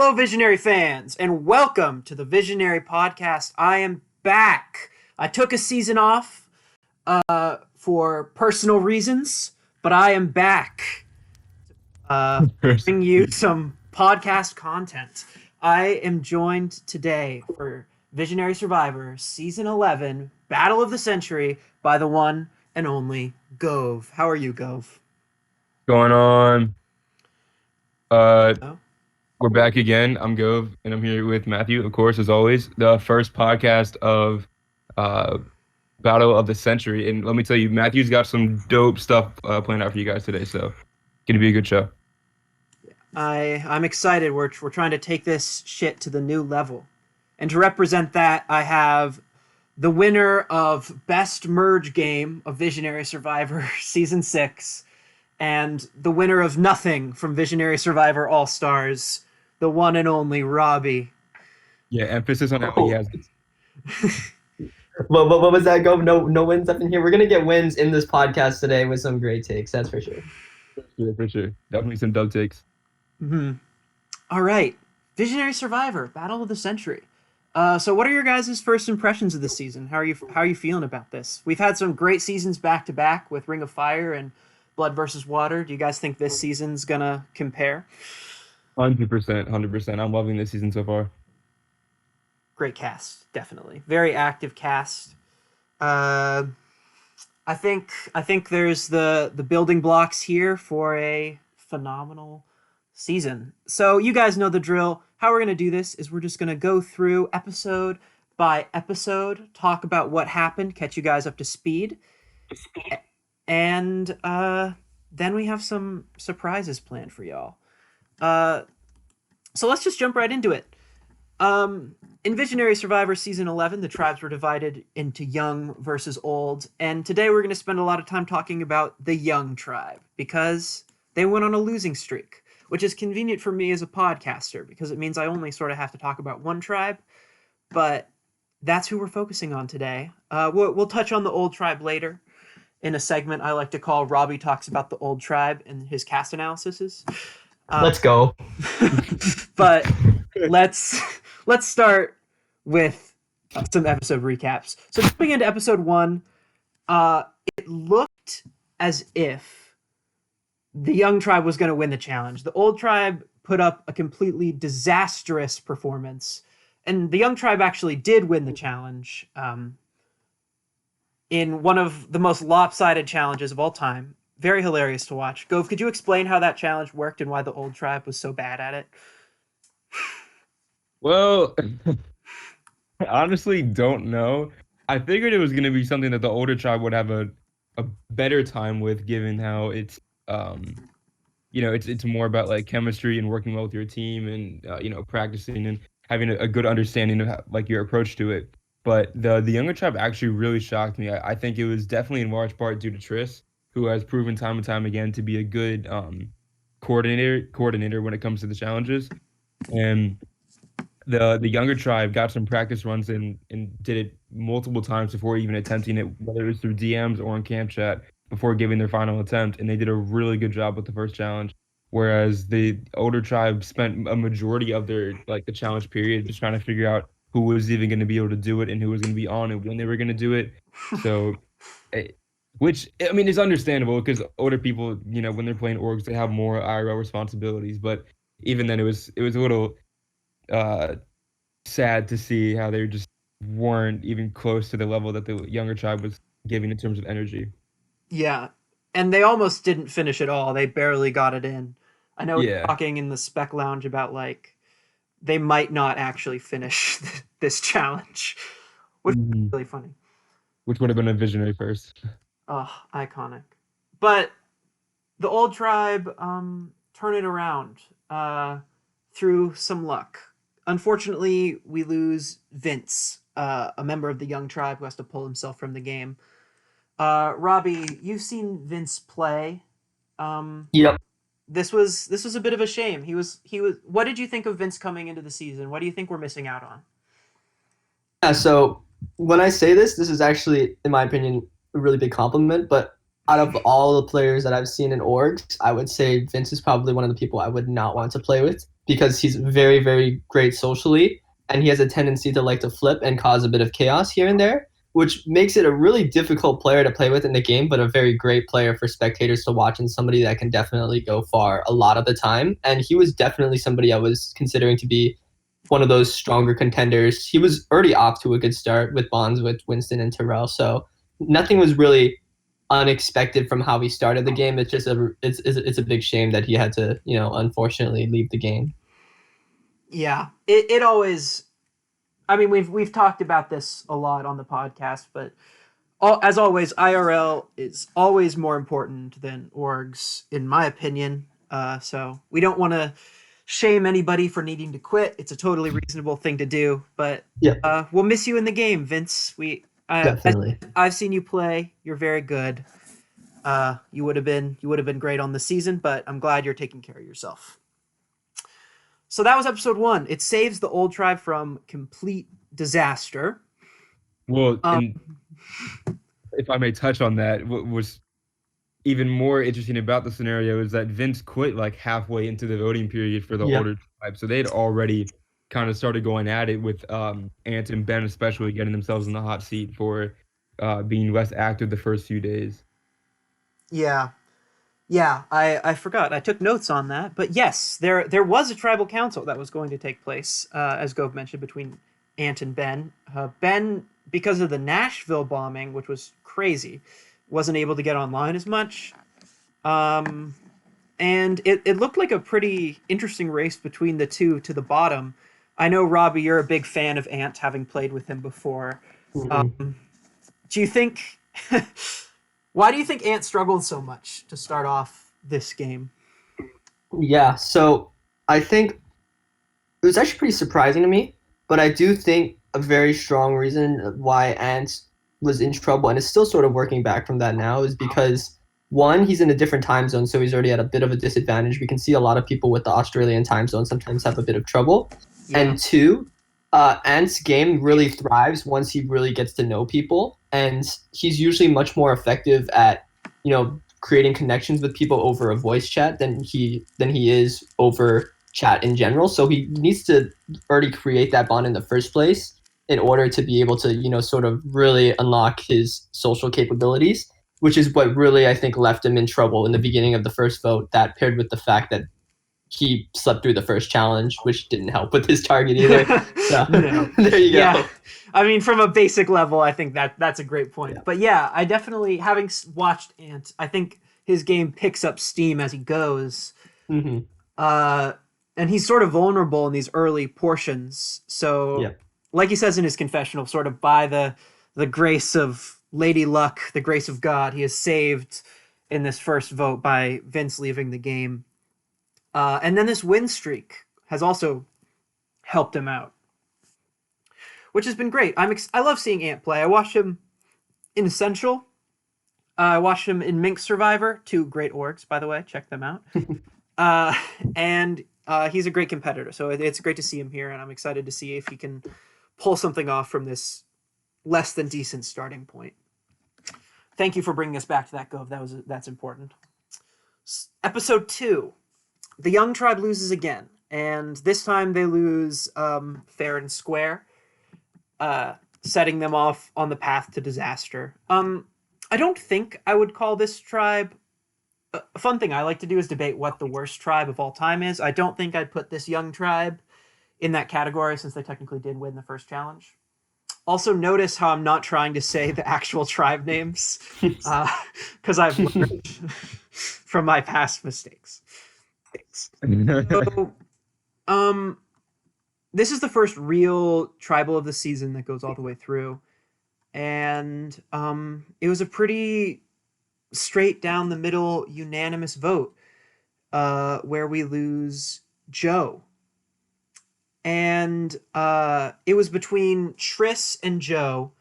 Hello, Visionary fans, and welcome to the Visionary Podcast. I am back. I took a season off for personal reasons, but I am back to bring you some podcast content. I am joined today for Visionary Survivor Season 11, Battle of the Century, by the one and only Gove. How are you, Gove? Going on? Uh, Oh. we're back again. I'm Gove, and I'm here with Matthew, of course, as always. The first podcast of uh, Battle of the Century, and let me tell you, Matthew's got some dope stuff planned out for you guys today. So, gonna be a good show. I'm excited. We're trying to take this shit to the new level, and to represent that, I have the winner of Best Merge Game of Visionary Survivor Season 6, and the winner of Nothing from Visionary Survivor All Stars, the one and only Robby. Yeah, emphasis on how he has it. What was that, Go? No wins up in here. We're gonna get wins in this podcast today with some great takes. That's for sure. Yeah, for sure. Definitely some dope takes. Mm-hmm. All right, Visionary Survivor Battle of the Century. So what are your guys' first impressions of this season? How are you feeling about this? We've had some great seasons back to back with Ring of Fire and Blood versus Water. Do you guys think this season's gonna compare? 100%. I'm loving this season so far. Great cast, definitely. Very active cast. I think there's the building blocks here for a phenomenal season. So you guys know the drill. How we're going to do this is we're just going to go through episode by episode, talk about what happened, catch you guys up to speed. And then we have some surprises planned for y'all. So let's just jump right into it. In Visionary Survivor Season 11, the tribes were divided into young versus old. And today we're going to spend a lot of time talking about the young tribe because they went on a losing streak, which is convenient for me as a podcaster because it means I only sort of have to talk about one tribe. But that's who we're focusing on today. We'll touch on the old tribe later in a segment I like to call Robby Talks About the Old Tribe and his cast analyses. Let's go. But let's start with some episode recaps. So jumping into episode 1, it looked as if the young tribe was going to win the challenge. The old tribe put up a completely disastrous performance, and the young tribe actually did win the challenge in one of the most lopsided challenges of all time. Very hilarious to watch. Gove, could you explain how that challenge worked and why the old tribe was so bad at it? Well, I honestly don't know. I figured it was going to be something that the older tribe would have a better time with, given how it's more about like chemistry and working well with your team and practicing and having a good understanding of how, like your approach to it. But the younger tribe actually really shocked me. I think it was definitely in large part due to Triss, who has proven time and time again to be a good coordinator when it comes to the challenges. And the younger tribe got some practice runs and did it multiple times before even attempting it, whether it was through DMs or in camp chat, before giving their final attempt, and they did a really good job with the first challenge. Whereas the older tribe spent a majority of their the challenge period just trying to figure out who was even going to be able to do it and who was going to be on and when they were going to do it. So, which I mean is understandable because older people, when they're playing orgs, they have more IRL responsibilities. But even then, it was a little sad to see how they just weren't even close to the level that the younger tribe was giving in terms of energy. Yeah, and they almost didn't finish it all. They barely got it in. I know we were talking in the spec lounge about they might not actually finish this challenge, which is really funny. Which would have been a visionary first. Oh, iconic. But the old tribe turn it around through some luck. Unfortunately, we lose Vince, a member of the young tribe who has to pull himself from the game. Robby, you've seen Vince play. Yep. This was a bit of a shame. He was. What did you think of Vince coming into the season? What do you think we're missing out on? Yeah, so when I say this is actually, in my opinion, a really big compliment. But out of all the players that I've seen in orgs, I would say Vince is probably one of the people I would not want to play with because he's very, very great socially, and he has a tendency to like to flip and cause a bit of chaos here and there, which makes it a really difficult player to play with in the game, but a very great player for spectators to watch, and somebody that can definitely go far a lot of the time. And he was definitely somebody I was considering to be one of those stronger contenders. He was already off to a good start with bonds with Winston and Terrell, so nothing was really unexpected from how he started the game. It's just it's a big shame that he had to, unfortunately leave the game. Yeah, it always. I mean, we've talked about this a lot on the podcast, but as always, IRL is always more important than orgs, in my opinion. So we don't want to shame anybody for needing to quit. It's a totally reasonable thing to do, but Yeah, we'll miss you in the game, Vince. definitely. I've seen you play. You're very good. You would have been great on the season, but I'm glad you're taking care of yourself. So that was episode 1. It saves the old tribe from complete disaster. Well, and if I may touch on that, what was even more interesting about the scenario is that Vince quit like halfway into the voting period for the Yeah. older tribe. So they'd already kind of started going at it with Ant and Ben especially getting themselves in the hot seat for being less active the first few days. Yeah. Yeah, I forgot. I took notes on that. But yes, there was a tribal council that was going to take place, as Gove mentioned, between Ant and Ben. Ben, because of the Nashville bombing, which was crazy, wasn't able to get online as much. And it looked like a pretty interesting race between the two to the bottom. I know, Robby, you're a big fan of Ant, having played with him before. Mm-hmm. Do you think... Why do you think Ant struggled so much to start off this game? Yeah, so I think it was actually pretty surprising to me, but I do think a very strong reason why Ant was in trouble and is still sort of working back from that now is because one, he's in a different time zone, so he's already at a bit of a disadvantage. We can see a lot of people with the Australian time zone sometimes have a bit of trouble. Yeah. And two, Ant's game really thrives once he really gets to know people, and he's usually much more effective at, creating connections with people over a voice chat than he is over chat in general. So he needs to already create that bond in the first place in order to be able to, sort of really unlock his social capabilities, which is what really, I think, left him in trouble in the beginning of the first vote. That paired with the fact that he slept through the first challenge, which didn't help with his target either. So No. there you go. Yeah. I mean, from a basic level, I think that's a great point. Yeah. But yeah, I definitely, having watched Ant, I think his game picks up steam as he goes. Mm-hmm. And he's sort of vulnerable in these early portions. So, Yeah. like he says in his confessional, sort of by the grace of Lady Luck, the grace of God, he is saved in this first vote by Vince leaving the game. And then this win streak has also helped him out, which has been great. I love seeing Ant play. I watched him in Essential. I watched him in Mink Survivor. 2 great orgs, by the way. Check them out. And he's a great competitor, so it's great to see him here, and I'm excited to see if he can pull something off from this less than decent starting point. Thank you for bringing us back to that, Gove. That's important. Episode 2. The Young Tribe loses again, and this time they lose fair and square, setting them off on the path to disaster. I don't think I would call this tribe... A fun thing I like to do is debate what the worst tribe of all time is. I don't think I'd put this young tribe in that category since they technically did win the first challenge. Also, notice how I'm not trying to say the actual tribe names because I've learned from my past mistakes. So, this is the first real tribal of the season that goes all the way through, and it was a pretty straight down the middle unanimous vote where we lose Joe. And it was between Triss and Joe.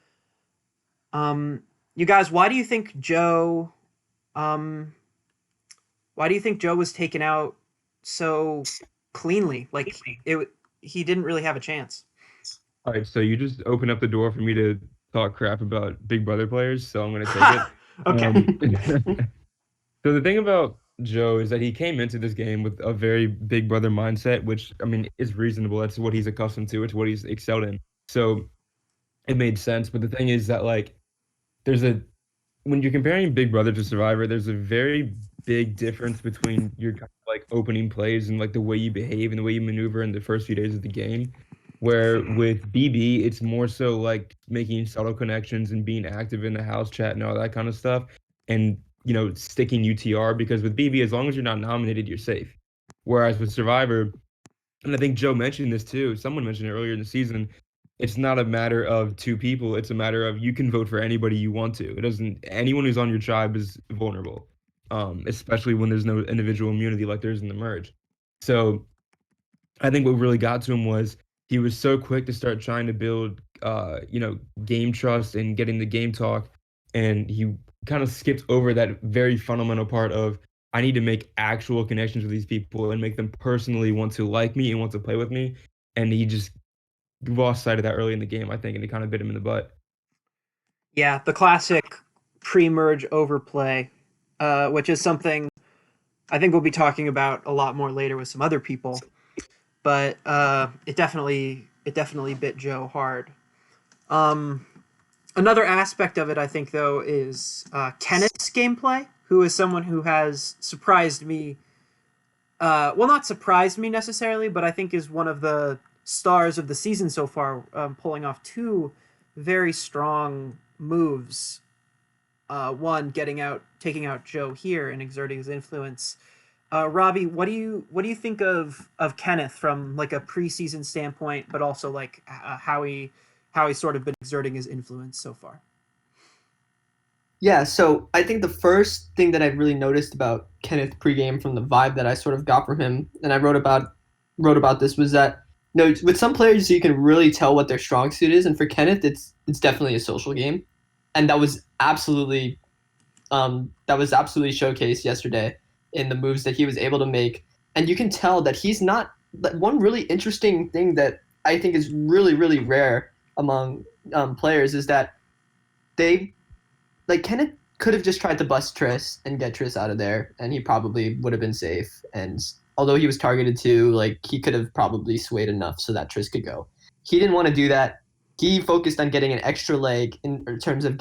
You guys, why do you think Joe was taken out so cleanly? Like he didn't really have a chance. All right, so you just open up the door for me to talk crap about Big Brother players, so I'm going to take it. Okay. So the thing about Joe is that he came into this game with a very big brother mindset, which I mean is reasonable. That's what he's accustomed to. It's what he's excelled in. So it made sense. But the thing is that like there's a when you're comparing Big Brother to Survivor, there's a very big difference between your kind of like opening plays and like the way you behave and the way you maneuver in the first few days of the game. Where with BB, it's more so like making subtle connections and being active in the house chat and all that kind of stuff, and sticking UTR because with BB, as long as you're not nominated, you're safe. Whereas with Survivor, and I think Joe mentioned this too. Someone mentioned it earlier in the season. It's not a matter of two people. It's a matter of you can vote for anybody you want to. It doesn't. Anyone who's on your tribe is vulnerable, especially when there's no individual immunity like there is in the merge. So I think what really got to him was he was so quick to start trying to build, game trust and getting the game talk, and he kind of skipped over that very fundamental part of I need to make actual connections with these people and make them personally want to like me and want to play with me, and he just lost sight of that early in the game, I think, and it kind of bit him in the butt. Yeah, the classic pre-merge overplay, which is something I think we'll be talking about a lot more later with some other people. But it definitely bit Joe hard. Um, Another aspect of it, I think, though, is Kenneth's gameplay, who is someone who has surprised me. Well, not surprised me necessarily, but I think is one of the stars of the season so far, pulling off two very strong moves. One, taking out Joe here and exerting his influence. Robby, what do you think of Kenneth from like a preseason standpoint, but also like how he's sort of been exerting his influence so far? Yeah, so I think the first thing that I really noticed about Kenneth pregame from the vibe that I sort of got from him, and I wrote about this, was that with some players you can really tell what their strong suit is, and for Kenneth it's definitely a social game, and that was absolutely showcased yesterday in the moves that he was able to make, and you can tell that he's not. One really interesting thing that I think is really really rare among players is that they like Kenneth could have just tried to bust Triss and get Triss out of there, and he probably would have been safe. And although he was targeted too, like he could have probably swayed enough so that Triss could go. He didn't want to do that. He focused on getting an extra leg in terms of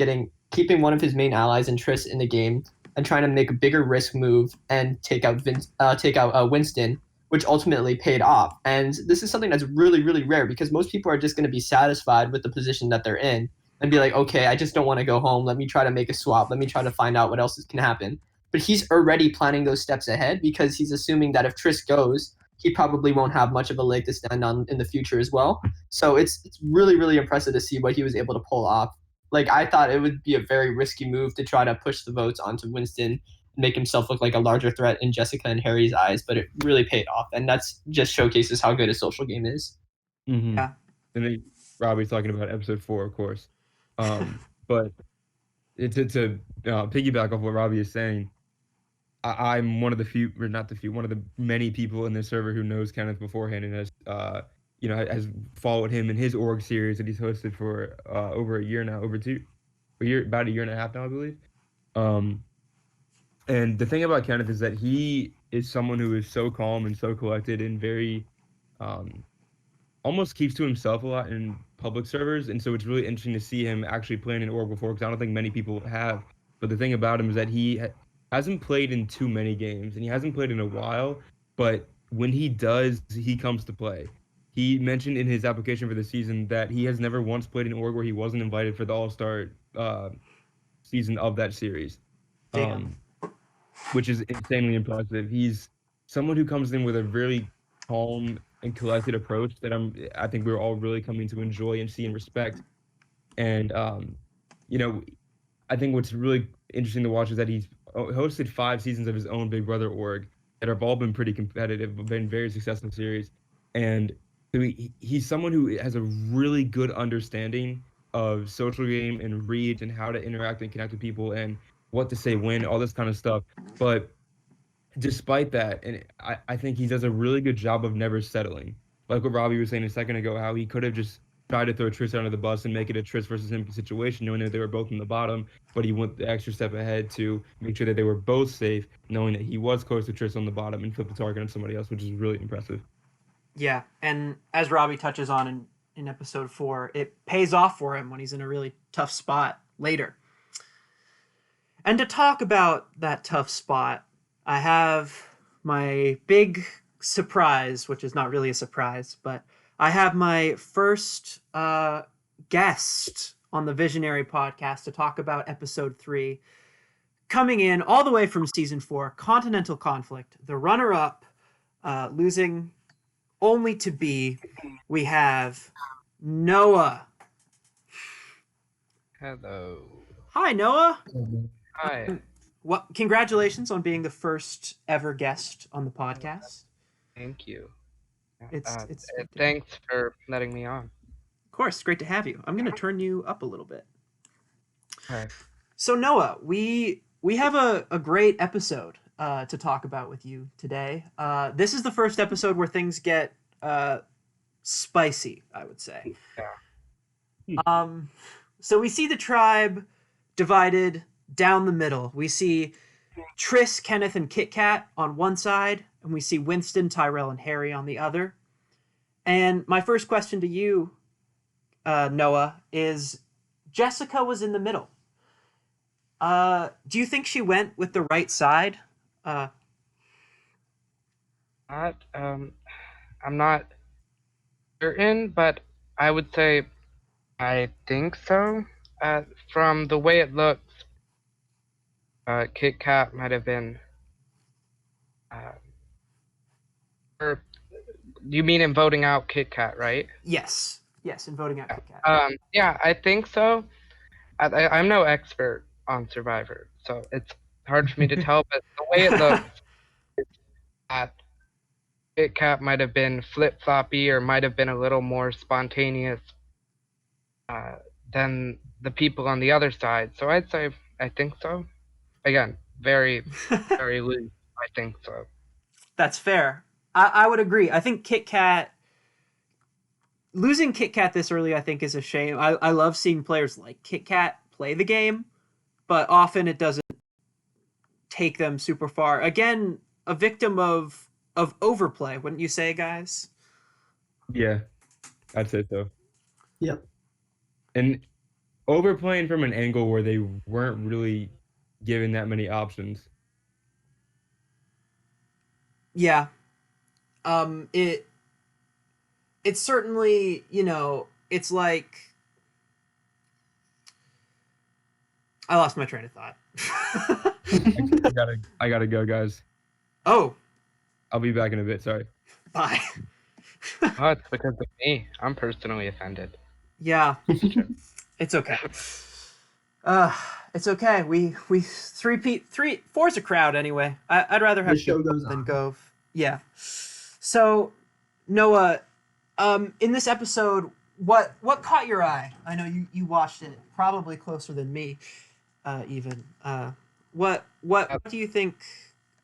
keeping one of his main allies in Triss in the game and trying to make a bigger risk move and take out Winston, which ultimately paid off. And this is something that's really really rare because most people are just going to be satisfied with the position that they're in and be like, okay, I just don't want to go home. Let me try to make a swap. Let me try to find out what else can happen. But he's already planning those steps ahead because he's assuming that if Triss goes, he probably won't have much of a leg to stand on in the future as well. So it's really really impressive to see what he was able to pull off. Like I thought it would be a very risky move to try to push the votes onto Winston and make himself look like a larger threat in Jessica and Harry's eyes, but it really paid off, and that's just showcases how good a social game is. Mm-hmm. Yeah. And then Robbie's talking about episode 4, of course. But to piggyback off what Robbie is saying, I'm one of the few, or not the few, one of the many people in this server who knows Kenneth beforehand and has, has followed him in his org series that he's hosted for over a year now, about a year and a half now, I believe. Um, and the thing about Kenneth is that he is someone who is so calm and so collected and very, um, almost keeps to himself a lot in public servers, and so it's really interesting to see him actually playing in org before because I don't think many people have. But the thing about him is that he hasn't played in too many games, and he hasn't played in a while. But when he does, he comes to play. He mentioned in his application for the season that he has never once played in org where he wasn't invited for the All Star season of that series. Damn. Um, which is insanely impressive. He's someone who comes in with a really calm and collected approach that I think we're all really coming to enjoy and see and respect. And you know, I think what's really interesting to watch is that he's hosted 5 seasons of his own Big Brother org that have all been pretty competitive, been very successful series. And so he's someone who has a really good understanding of social game and reads and how to interact and connect with people and what to say when, all this kind of stuff. But despite that, and I think he does a really good job of never settling. Like what Robbie was saying a second ago, how he could have just tried to throw Triss under the bus and make it a Triss versus him situation, knowing that they were both in the bottom, but he went the extra step ahead to make sure that they were both safe, knowing that he was close to Triss on the bottom and flipped the target on somebody else, which is really impressive. Yeah, and as Robby touches on in episode 4, it pays off for him when he's in a really tough spot later. And to talk about that tough spot, I have my big surprise, which is not really a surprise, but I have my first guest on the Visionary podcast to talk about episode 3, coming in all the way from season 4, Continental Conflict, the runner-up, losing only to be, we have Noah. Hello. Hi, Noah. Hi. What? Congratulations on being the first ever guest on the podcast. Thank you. It's thanks for letting me on. Of course, great to have you. I'm going to turn you up a little bit. All right. So Noah, we have a great episode to talk about with you today. This is the first episode where things get spicy, I would say. Yeah. So we see the tribe divided down the middle. We see Triss, Kenneth, and Kit Kat on one side, and we see Winston, Tyrell, and Harry on the other. And my first question to you, Noah, is Jessica was in the middle. Do you think she went with the right side? I'm not certain, but I would say I think so. From the way it looks, Kit Kat might have been. Or you mean in voting out Kit Kat, right? Yes, in voting out Kit Kat. Yeah, I think so. I'm no expert on Survivor, so it's hard for me to tell. But the way it looks, that Kit Kat might have been flip-floppy or might have been a little more spontaneous than the people on the other side. So I'd say I think so. Again, very, very loose. I think so. That's fair. I would agree. I think Kit Kat, losing Kit Kat this early, I think is a shame. I love seeing players like Kit Kat play the game, but often it doesn't take them super far. Again, a victim of overplay, wouldn't you say, guys? Yeah, I'd say so. Yep. And overplaying from an angle where they weren't really given that many options. Yeah. It's certainly, it's like, I lost my train of thought. I gotta go, guys. Oh, I'll be back in a bit. Sorry. bye. Oh, it's because of me. I'm personally offended. Yeah, it's okay. It's okay. We four's a crowd anyway. I'd rather have The show goes than on. Gove. Yeah. So, Noah, in this episode, what caught your eye? I know you watched it probably closer than me, even. What do you think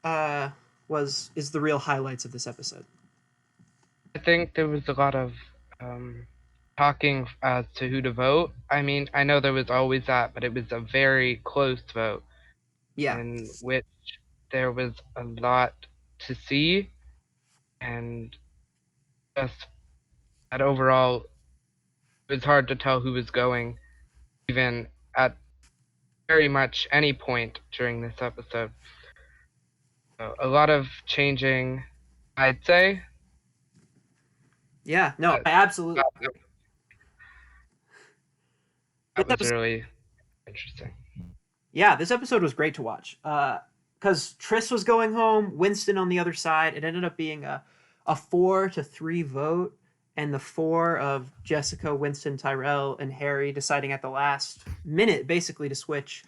is the real highlights of this episode? I think there was a lot of talking as to who to vote. I mean, I know there was always that, but it was a very close vote. Yeah. In which there was a lot to see, and just that overall, it was hard to tell who was going, even at very much any point during this episode. So a lot of changing, I'd say. Yeah. No, I absolutely. That was really interesting. Yeah, this episode was great to watch. Because Triss was going home, Winston on the other side. It ended up being a 4-3 vote, and the 4 of Jessica, Winston, Tyrell, and Harry deciding at the last minute, basically, to switch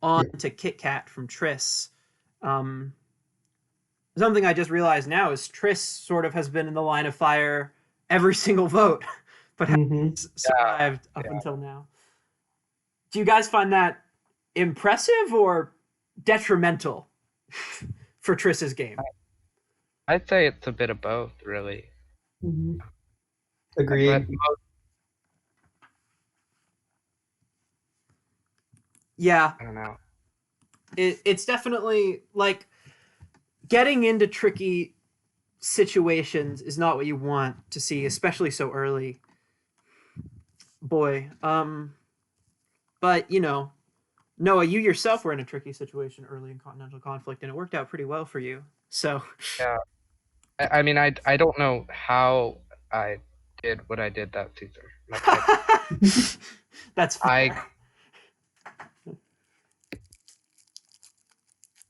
on to Kit Kat from Triss. Something I just realized now is Triss sort of has been in the line of fire every single vote, but has survived up until now. Do you guys find that impressive or detrimental for Triss's game? I'd say it's a bit of both, really. Agreed. Yeah, I don't know. it's definitely like getting into tricky situations is not what you want to see, especially so early. Boy, but Noah, you yourself were in a tricky situation early in continental conflict, and it worked out pretty well for you. So, Yeah. I mean, I don't know how I did what I did that season. Like, that's I fair.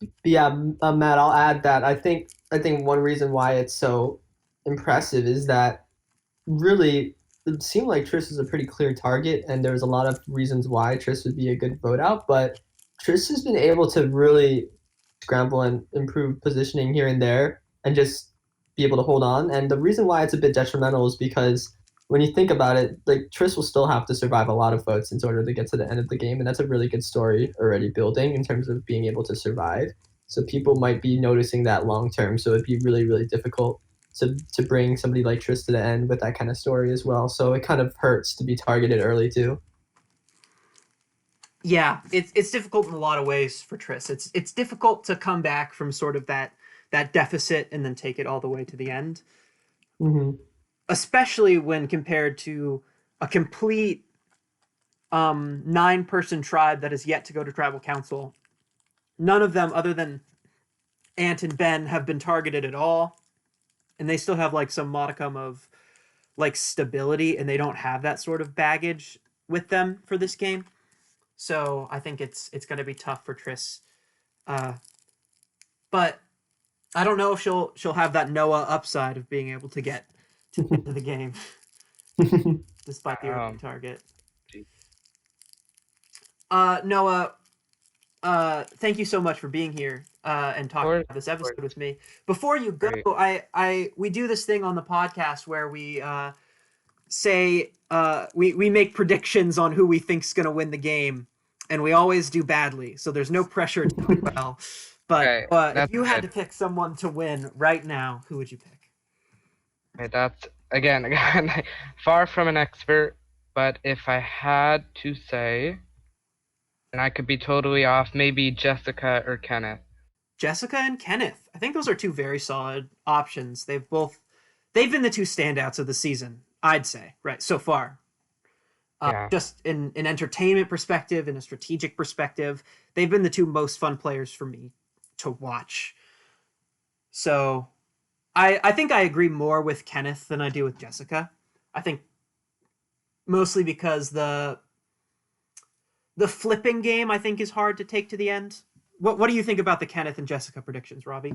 But yeah, Matt, I'll add that I think one reason why it's so impressive is that really it seemed like Triss is a pretty clear target, and there's a lot of reasons why Triss would be a good vote out. But Triss has been able to really scramble and improve positioning here and there, and just be able to hold on. And the reason why it's a bit detrimental is because when you think about it, like Triss will still have to survive a lot of votes in order to get to the end of the game, and that's a really good story already building in terms of being able to survive. So people might be noticing that long term. So it'd be really, really difficult to bring somebody like Triss to the end with that kind of story as well. So it kind of hurts to be targeted early too. Yeah, it's difficult in a lot of ways for Triss. It's difficult to come back from sort of that deficit and then take it all the way to the end, Mm-hmm. especially when compared to a complete 9-person tribe that has yet to go to tribal council. None of them, other than Ant and Ben, have been targeted at all, and they still have like some modicum of like stability, and they don't have that sort of baggage with them for this game. So I think it's going to be tough for Triss. Uh, but I don't know if she'll have that Noah upside of being able to get to the end of the game despite the early target. Noah, thank you so much for being here and talking about this episode with me. Before you go, we do this thing on the podcast where we say we make predictions on who we think's going to win the game, and we always do badly. So there's no pressure to do well. But if you had to pick someone to win right now, who would you pick? Okay, that's again far from an expert, but if I had to say, and I could be totally off, maybe Jessica or Kenneth. Jessica and Kenneth. I think those are two very solid options. They've been the two standouts of the season, I'd say, right, so far. Yeah. Just in an entertainment perspective, in a strategic perspective, they've been the two most fun players for me to watch. So I think I agree more with Kenneth than I do with Jessica. I think mostly because the flipping game I think is hard to take to the end. What do you think about the Kenneth and Jessica predictions, Robby?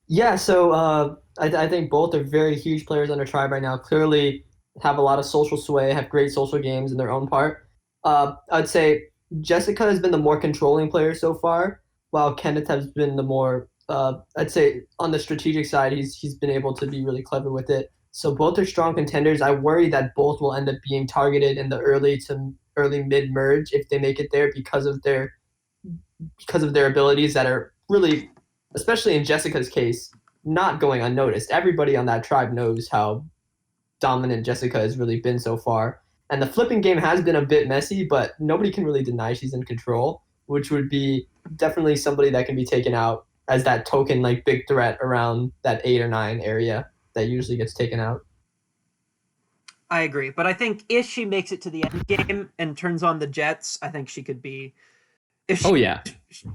Yeah, so I think both are very huge players on their tribe right now. Clearly have a lot of social sway, have great social games in their own part. I'd say Jessica has been the more controlling player so far, while Kenneth has been the more, I'd say on the strategic side, he's been able to be really clever with it. So both are strong contenders. I worry that both will end up being targeted in the early to early mid merge if they make it there because of their abilities that are really, especially in Jessica's case, not going unnoticed. Everybody on that tribe knows how dominant Jessica has really been so far. And the flipping game has been a bit messy, but nobody can really deny she's in control, which would be definitely somebody that can be taken out as that token, like big threat around that 8 or 9 area that usually gets taken out. I agree, but I think if she makes it to the end game and turns on the Jets, I think she could be.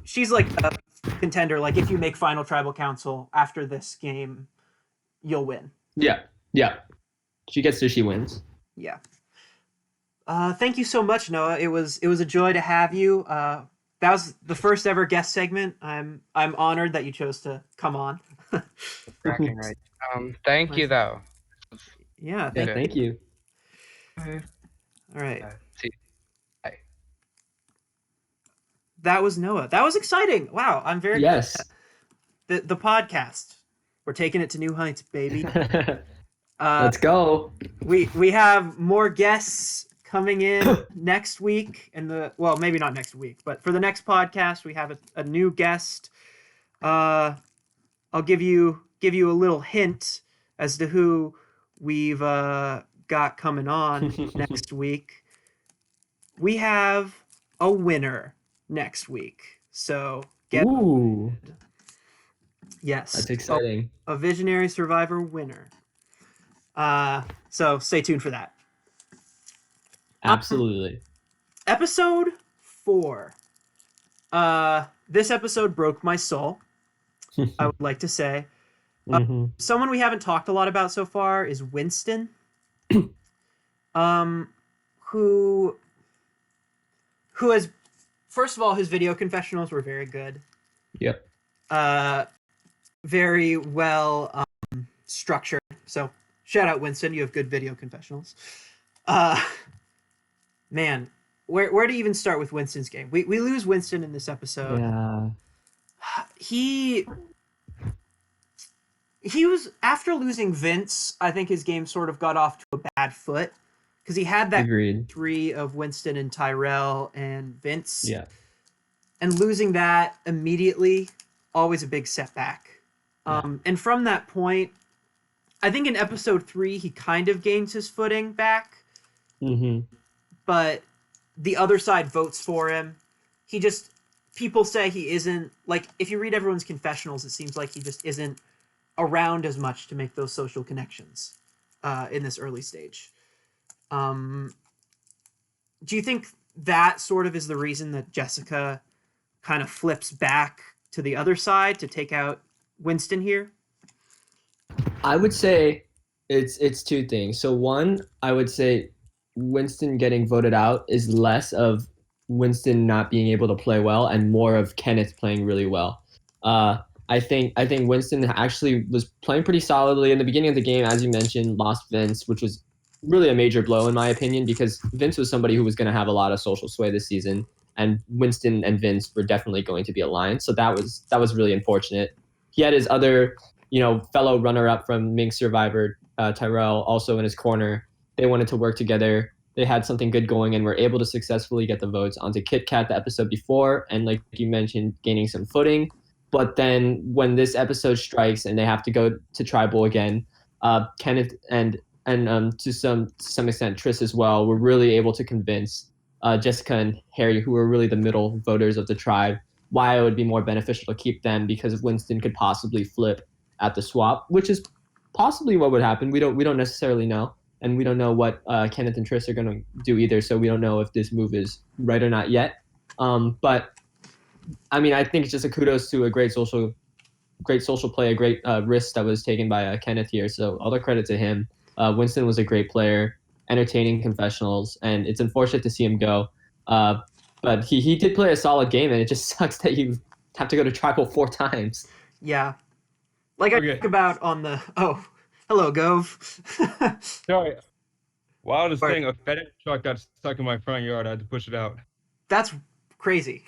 She's like a contender. Like if you make final tribal council after this game, you'll win. Yeah. She gets there, she wins. Yeah. Thank you so much, Noah. It was a joy to have you. That was the first ever guest segment. I'm honored that you chose to come on. Right. Thank you though. Yeah. Thank you. All right. See. Bye. That was Noah. That was exciting. Wow, I'm very Yes. the podcast. We're taking it to new heights, baby. Let's go. We have more guests coming in next week, and maybe not next week, but for the next podcast we have a new guest. I'll give you a little hint as to who we've got coming on next week. We have a winner next week. So get Ooh, yes, that's exciting. a Visionary Survivor winner. So stay tuned for that. Absolutely. Episode 4. This episode broke my soul, I would like to say. Mm-hmm. Someone we haven't talked a lot about so far is Winston. Who has, first of all, his video confessionals were very good. Yep. Very well structured. So shout out Winston, you have good video confessionals. Man, where to even start with Winston's game? We lose Winston in this episode. Yeah. He was, after losing Vince, I think his game sort of got off to a bad foot because he had that Agreed. 3 of Winston and Tyrell and Vince. Yeah. And losing that immediately, always a big setback. And from that point, I think in episode 3, he kind of gains his footing back. Mm-hmm. But the other side votes for him. People say he isn't, like, if you read everyone's confessionals, it seems like he just isn't around as much to make those social connections in this early stage. Do you think that sort of is the reason that Jessica kind of flips back to the other side to take out Winston here? I would say it's two things. So one, I would say Winston getting voted out is less of Winston not being able to play well and more of Kenneth playing really well. I think Winston actually was playing pretty solidly in the beginning of the game, as you mentioned, lost Vince, which was really a major blow in my opinion because Vince was somebody who was going to have a lot of social sway this season, and Winston and Vince were definitely going to be aligned. So that was really unfortunate. He had his other, fellow runner-up from Mink Survivor, Tyrell, also in his corner. They wanted to work together. They had something good going and were able to successfully get the votes onto Kit Kat the episode before, and like you mentioned, gaining some footing. But then when this episode strikes and they have to go to tribal again, Kenneth and to some extent Triss as well were really able to convince Jessica and Harry, who were really the middle voters of the tribe, why it would be more beneficial to keep them because Winston could possibly flip at the swap, which is possibly what would happen. We don't necessarily know, and we don't know what Kenneth and Triss are going to do either. So we don't know if this move is right or not yet. But I mean, I think it's just a kudos to a great social play, a great risk that was taken by Kenneth here. So all the credit to him. Winston was a great player, entertaining confessionals, and it's unfortunate to see him go. But he did play a solid game, and it just sucks that you have to go to tribal 4 times. Yeah. Like I think about on the... Oh, hello, Gove. Sorry. While I was Sorry. saying, a FedEx truck got stuck in my front yard. I had to push it out. That's crazy.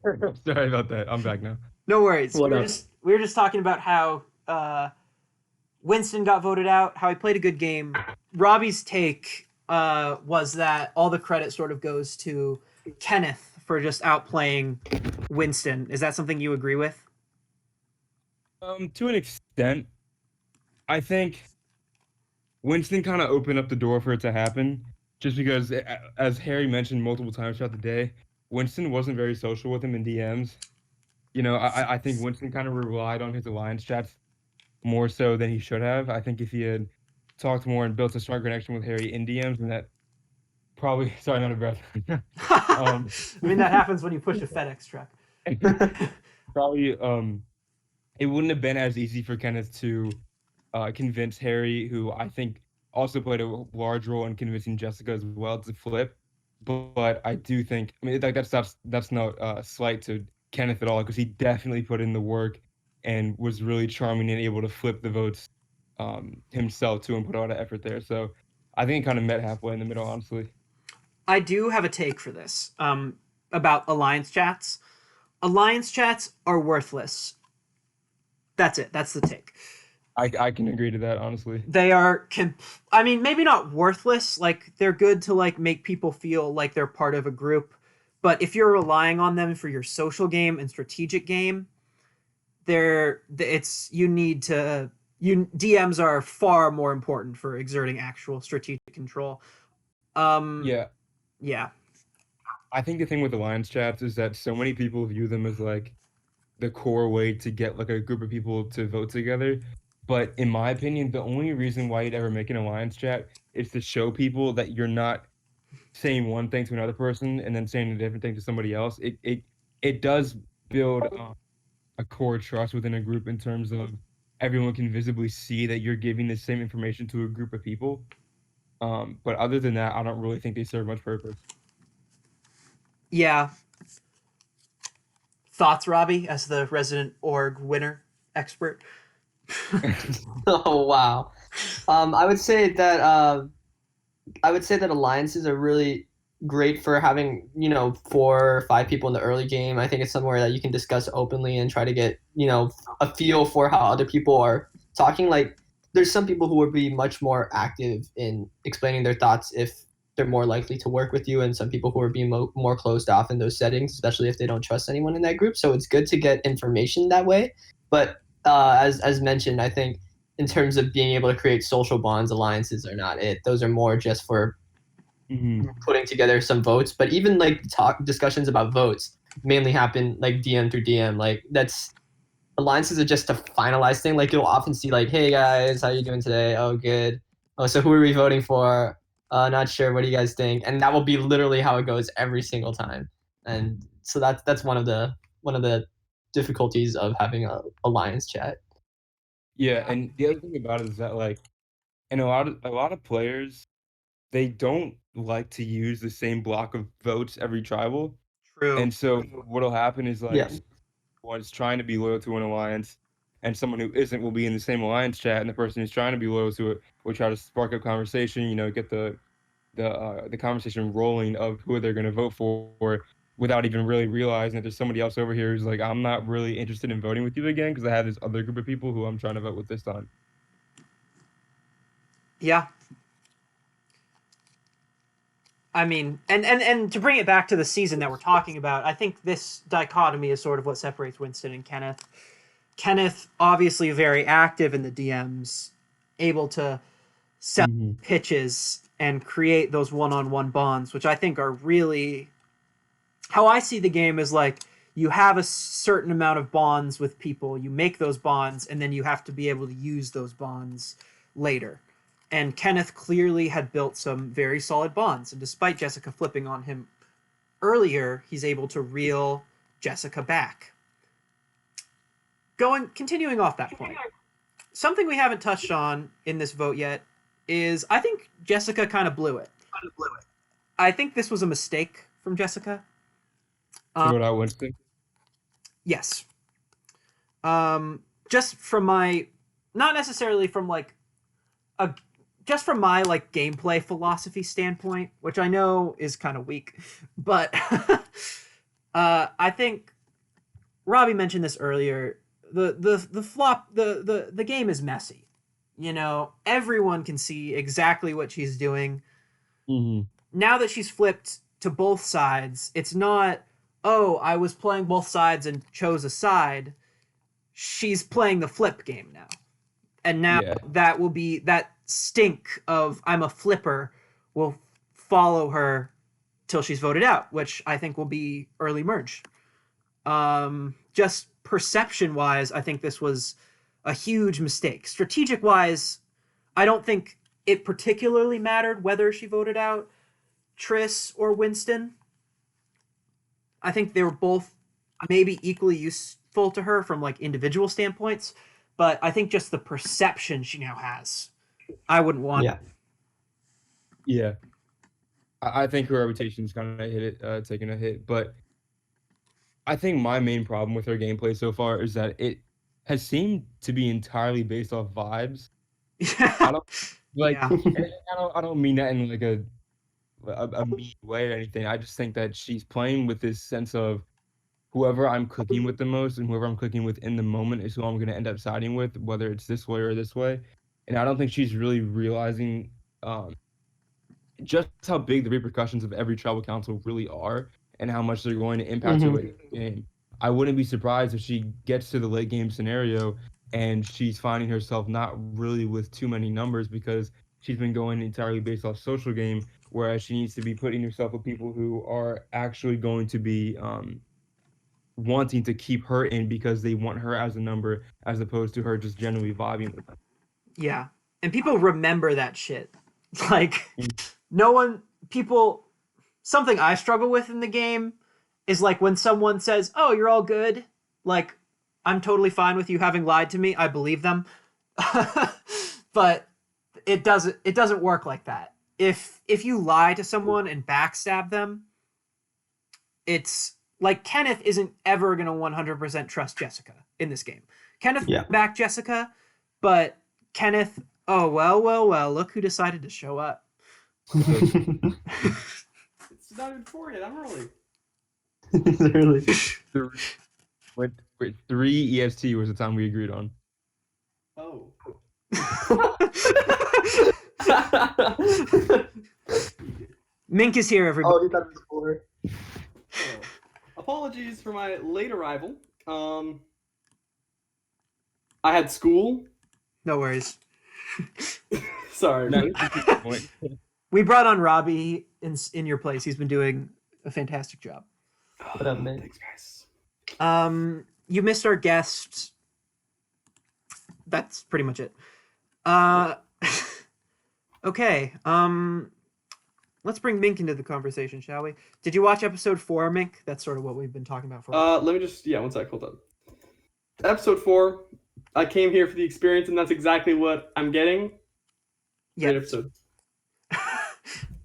Sorry about that. I'm back now. No worries. What we were up? just talking about how Winston got voted out, how he played a good game. Robby's take was that all the credit sort of goes to Kenneth for just outplaying Winston. Is that something you agree with? To an extent, I think Winston kind of opened up the door for it to happen, just because, as Harry mentioned multiple times throughout the day, Winston wasn't very social with him in DMs. I think Winston kind of relied on his alliance chats more so than he should have. I think if he had talked more and built a strong connection with Harry in DMs, and that probably, sorry, not a breath. I mean, that happens when you push a FedEx truck. Probably, it wouldn't have been as easy for Kenneth to convince Harry, who I think also played a large role in convincing Jessica as well, to flip. But I do think, I mean, like that's no slight to Kenneth at all, because he definitely put in the work and was really charming and able to flip the votes himself too, and put a lot of effort there. So I think it kind of met halfway in the middle, honestly. I do have a take for this about alliance chats. Alliance chats are worthless. That's it. That's the take. I can agree to that, honestly. They are, I mean, maybe not worthless. Like, they're good to, like, make people feel like they're part of a group. But if you're relying on them for your social game and strategic game, DMs are far more important for exerting actual strategic control. Yeah. Yeah. I think the thing with alliance chats is that so many people view them as like the core way to get like a group of people to vote together. But in my opinion, the only reason why you'd ever make an alliance chat is to show people that you're not saying one thing to another person and then saying a different thing to somebody else. It does build a core trust within a group in terms of everyone can visibly see that you're giving the same information to a group of people. But other than that, I don't really think they serve much purpose. Yeah. Thoughts, Robbie, as the resident org winner expert? Oh wow. I would say that alliances are really great for having 4 or 5 people in the early game. I think it's somewhere that you can discuss openly and try to get a feel for how other people are talking. Like there's some people who would be much more active in explaining their thoughts if they're more likely to work with you, and some people who are being more closed off in those settings, especially if they don't trust anyone in that group. So it's good to get information that way. But as mentioned, I think in terms of being able to create social bonds, alliances are not it. Those are more just for putting together some votes. But even like discussions about votes mainly happen like DM through DM. Like that's alliances are just a finalized thing. Like you'll often see like, hey guys, how you doing today? Oh, good. Oh, so who are we voting for? Not sure. What do you guys think? And that will be literally how it goes every single time. And so that's one of the difficulties of having a alliance chat. Yeah, and the other thing about it is that like, and a lot of players, they don't like to use the same block of votes every tribal, True. and so what'll happen is like Yeah. someone's trying to be loyal to an alliance, and someone who isn't will be in the same alliance chat, and the person who's trying to be loyal to it will try to spark up conversation, get the conversation rolling of who they're going to vote for without even really realizing that there's somebody else over here who's like, I'm not really interested in voting with you again because I have this other group of people who I'm trying to vote with this time. Yeah. I mean, and to bring it back to the season that we're talking about, I think this dichotomy is sort of what separates Winston and Kenneth. Kenneth, obviously very active in the DMs, able to sell pitches and create those one-on-one bonds, which I think are really how I see the game is like you have a certain amount of bonds with people, you make those bonds, and then you have to be able to use those bonds later. And Kenneth clearly had built some very solid bonds, and despite Jessica flipping on him earlier, he's able to reel Jessica back. Continuing off that point, something we haven't touched on in this vote yet is I think Jessica kind of blew it. I think this was a mistake from Jessica. To vote out Winston? Yes. Just from my, not necessarily from like just from my like gameplay philosophy standpoint, which I know is kind of weak, but I think Robbie mentioned this earlier. The game is messy. Everyone can see exactly what she's doing. Mm-hmm. Now that she's flipped to both sides, it's not, oh, I was playing both sides and chose a side. She's playing the flip game now. And now that will be that stink of I'm a flipper will follow her till she's voted out, which I think will be early merge. Just perception wise, I think this was a huge mistake. Strategic wise, I don't think it particularly mattered whether she voted out Triss or Winston. I think they were both maybe equally useful to her from like individual standpoints, but I think just the perception she now has, I wouldn't want. Yeah. I think her reputation's kind of taking a hit, but I think my main problem with her gameplay so far is that it has seemed to be entirely based off vibes. I don't like. Yeah. I don't mean that in like a mean way or anything. I just think that she's playing with this sense of whoever I'm clicking with the most and whoever I'm clicking with in the moment is who I'm going to end up siding with, whether it's this way or this way. And I don't think she's really realizing just how big the repercussions of every tribal council really are and how much they're going to impact her late game. I wouldn't be surprised if she gets to the late game scenario and she's finding herself not really with too many numbers because she's been going entirely based off social game, whereas she needs to be putting herself with people who are actually going to be wanting to keep her in because they want her as a number, as opposed to her just generally vibing with them. Yeah. And people remember that shit. Like, Mm. no one, people, something I struggle with in the game is like when someone says, "Oh, you're all good," like, I'm totally fine with you having lied to me. I believe them. But it doesn't work like that. If you lie to someone and backstab them, it's like Kenneth isn't ever going to 100% trust Jessica in this game. Kenneth Yeah. back Jessica, but Kenneth, oh, well, look who decided to show up. It's not even 4 yet. I'm early. Literally. Wait, 3 EST was the time we agreed on. Oh. Mink is here, everybody. Oh, he thought it was 4. So, apologies for my late arrival. I had school. No worries. Sorry, No, buddy. that's a good point. We brought on Robby in your place. He's been doing a fantastic job. What up, man? Thanks, guys. You missed our guest. That's pretty much it. Okay. Let's bring Mink into the conversation, shall we? Did you watch episode 4, Mink? That's sort of what we've been talking about for a while. Let me just, one sec, hold on. Episode 4, I came here for the experience, and that's exactly what I'm getting. Great Yes. episode.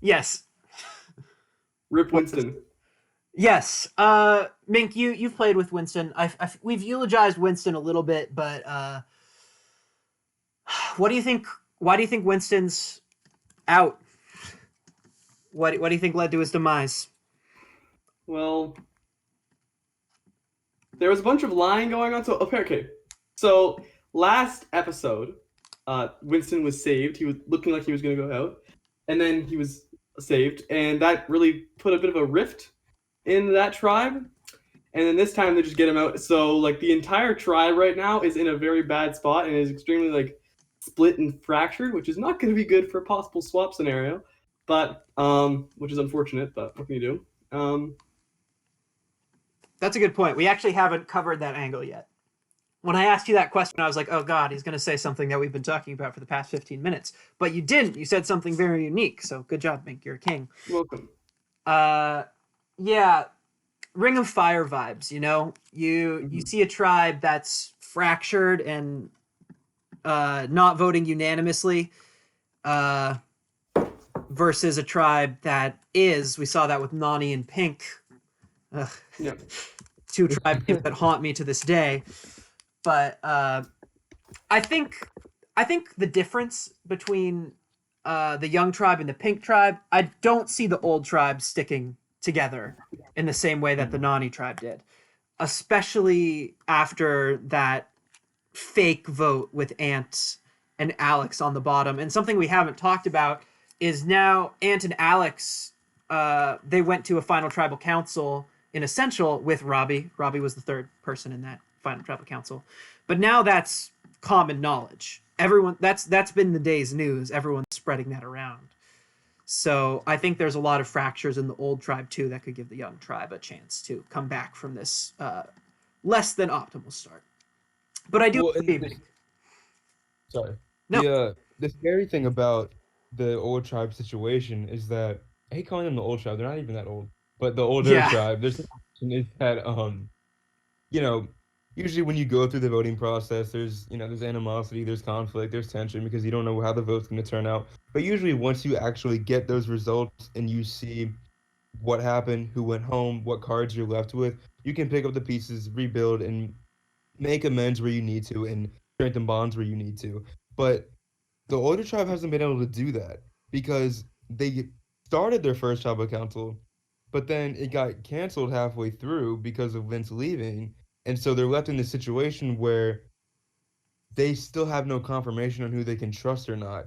Yes. Rip Winston. Yes. Mink, you've played with Winston. We've eulogized Winston a little bit, but what do you think? Why do you think Winston's out? What do you think led to his demise? Well, there was a bunch of lying going on. So okay. So last episode, Winston was saved. He was looking like he was going to go out, and then he was saved, and that really put a bit of a rift in that tribe. And then this time they just get him out. So like the entire tribe right now is in a very bad spot and is extremely like split and fractured, which is not going to be good for a possible swap scenario. But which is unfortunate. But what can you do? That's a good point. We actually haven't covered that angle yet. When I asked you that question, I was like, oh God, he's going to say something that we've been talking about for the past 15 minutes. But you didn't. You said something very unique. So good job, Mink. You're a king. Welcome. Yeah, Ring of Fire vibes, you know? You see a tribe that's fractured and not voting unanimously versus a tribe that is. We saw that with Nani and Pink. Ugh. Yeah. Two tribe names that haunt me to this day. But I think the difference between the young tribe and the pink tribe, I don't see the old tribe sticking together in the same way that the Nani tribe did, especially after that fake vote with Ant and Alex on the bottom. And something we haven't talked about is now Ant and Alex, they went to a final tribal council in Essential with Robby. Robby was the third person in that final tribal council. But now that's common knowledge. Everyone, that's been the day's news. Everyone's spreading that around. So I think there's a lot of fractures in the old tribe too that could give the young tribe a chance to come back from this less than optimal start. But I do Well, and agree. Sorry. No. The scary thing about the old tribe situation is that I hate calling them the old tribe. They're not even that old. But the older Yeah. tribe, there's is that you know, usually when you go through the voting process, there's animosity, there's conflict, there's tension because you don't know how the vote's going to turn out. But usually once you actually get those results and you see what happened, who went home, what cards you're left with, you can pick up the pieces, rebuild, and make amends where you need to and strengthen bonds where you need to. But the older tribe hasn't been able to do that because they started their first tribal council, but then it got canceled halfway through because of Vince leaving. And so they're left in this situation where they still have no confirmation on who they can trust or not,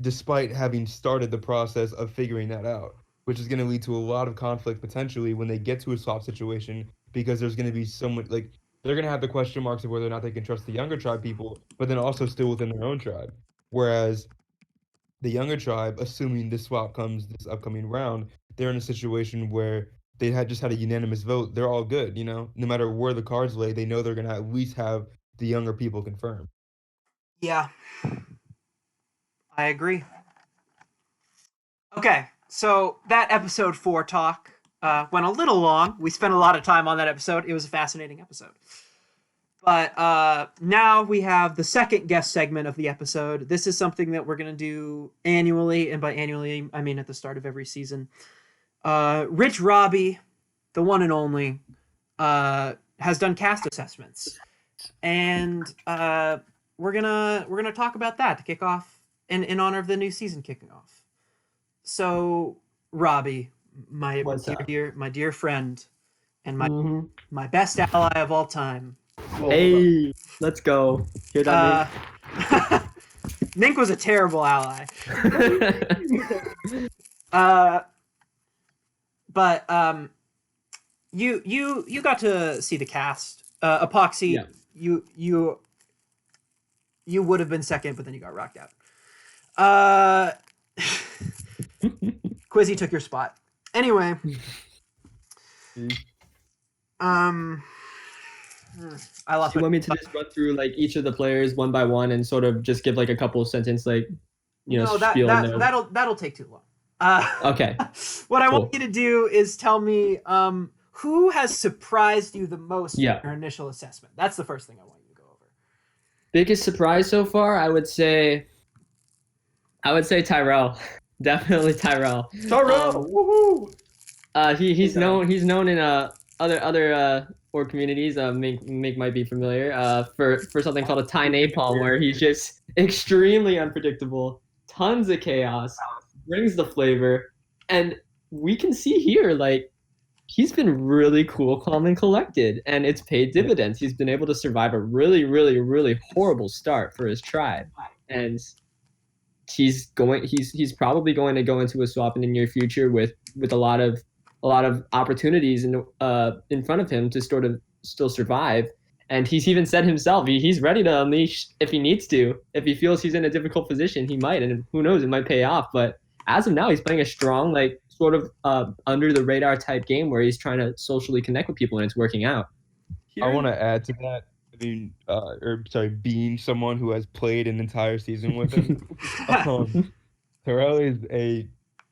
despite having started the process of figuring that out, which is going to lead to a lot of conflict potentially when they get to a swap situation because there's going to be so much, like, they're going to have the question marks of whether or not they can trust the younger tribe people, but then also still within their own tribe. Whereas the younger tribe, assuming this swap comes this upcoming round, they're in a situation where they had just had a unanimous vote. They're all good, you know. No matter where the cards lay, they know they're gonna at least have the younger people confirmed. Yeah, I agree. Okay, so that episode 4 talk went a little long. We spent a lot of time on that episode. It was a fascinating episode. But now we have the second guest segment of the episode. This is something that we're going to do annually, and by annually, I mean at the start of every season. Rich Robby, the one and only, has done cast assessments, and we're gonna talk about that to kick off in honor of the new season kicking off. So, Robby, my What's up? my dear friend, and Mhm. my best ally of all time. Well, Hey, let's go. Hear that, Mink was a terrible ally. Nate? But you got to see the cast. Epoxy, Yeah. you would have been second, but then you got rocked out. Quizzy took your spot. Anyway, I lost. You want me to just run through like each of the players one by one and sort of just give like a couple of sentence like No, spiel? that'll take too long. Okay. What I Cool. want you to do is tell me who has surprised you the most in Yeah. your initial assessment. That's the first thing I want you to go over. Biggest surprise so far, I would say Tyrell. Definitely Tyrell. Tyrell, woohoo! He's known in other org communities. Mink might be familiar. For something called a Thai napalm, where he's just extremely unpredictable, tons of chaos, brings the flavor, and we can see here like he's been really cool, calm, and collected, and it's paid dividends. He's been able to survive a really, really, really horrible start for his tribe, and he's probably going to go into a swap in the near future with a lot of opportunities in front of him to sort of still survive. And he's even said himself he's ready to unleash if he needs to. If he feels he's in a difficult position, he might, and who knows, it might pay off. But as of now, he's playing a strong, like sort of under the radar type game where he's trying to socially connect with people, and it's working out. I want to add to that. I mean, being someone who has played an entire season with him, Terrell is a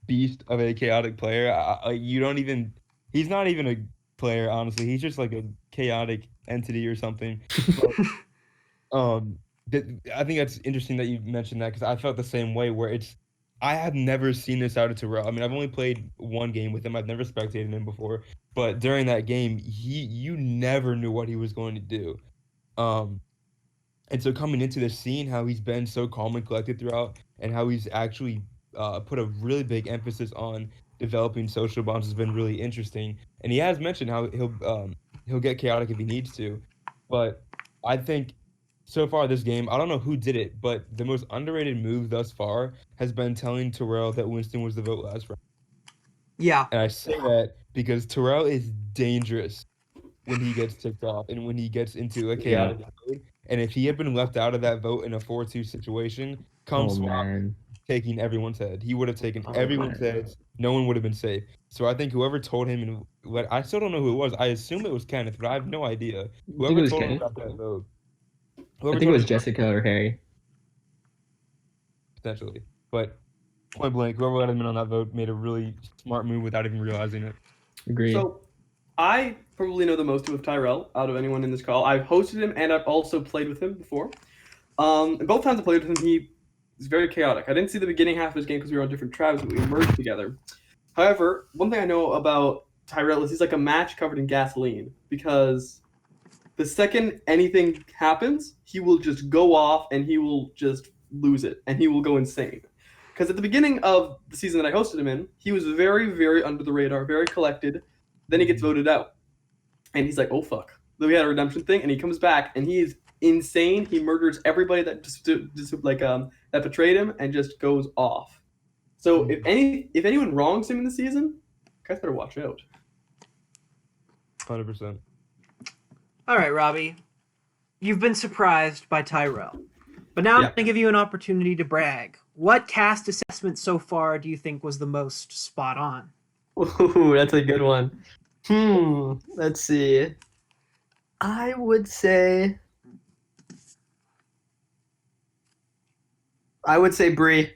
beast of a chaotic player. He's not even a player, honestly. He's just like a chaotic entity or something. But, I think that's interesting that you mentioned that because I felt the same way. Where I have never seen this out of Terrell. I mean, I've only played one game with him. I've never spectated him before. But during that game, you never knew what he was going to do. And so coming into the scene, how he's been so calm and collected throughout, and how he's actually put a really big emphasis on developing social bonds has been really interesting. And he has mentioned how he'll get chaotic if he needs to. But I think so far this game, I don't know who did it, but the most underrated move thus far has been telling Terrell that Winston was the vote last round. Yeah. And I say that because Terrell is dangerous when he gets ticked off and when he gets into a chaotic mode. And if he had been left out of that vote in a 4-2 situation, swap, taking everyone's head. He would have taken everyone's heads. No one would have been safe. So I think whoever told him, and I still don't know who it was. I assume it was Kenneth, but I have no idea. Whoever told him about that vote. I think it was Jessica or Harry. Potentially. But point blank, whoever let him in on that vote made a really smart move without even realizing it. Agreed. So, I probably know the most of Tyrell out of anyone in this call. I've hosted him and I've also played with him before. And both times I played with him, he was very chaotic. I didn't see the beginning half of his game because we were on different tribes, but we merged together. However, one thing I know about Tyrell is he's like a match covered in gasoline, because the second anything happens, he will just go off and he will just lose it and he will go insane. Because at the beginning of the season that I hosted him in, he was very, very under the radar, very collected. Then he gets voted out. And he's like, oh, fuck. Then we had a redemption thing, and he comes back, and he is insane. He murders everybody that that betrayed him and just goes off. So if anyone wrongs him in the season, guys better watch out. 100%. All right, Robby. You've been surprised by Tyrell. But now I'm Yeah. going to give you an opportunity to brag. What cast assessment so far do you think was the most spot on? Ooh, that's a good one. Let's see. I would say Bree.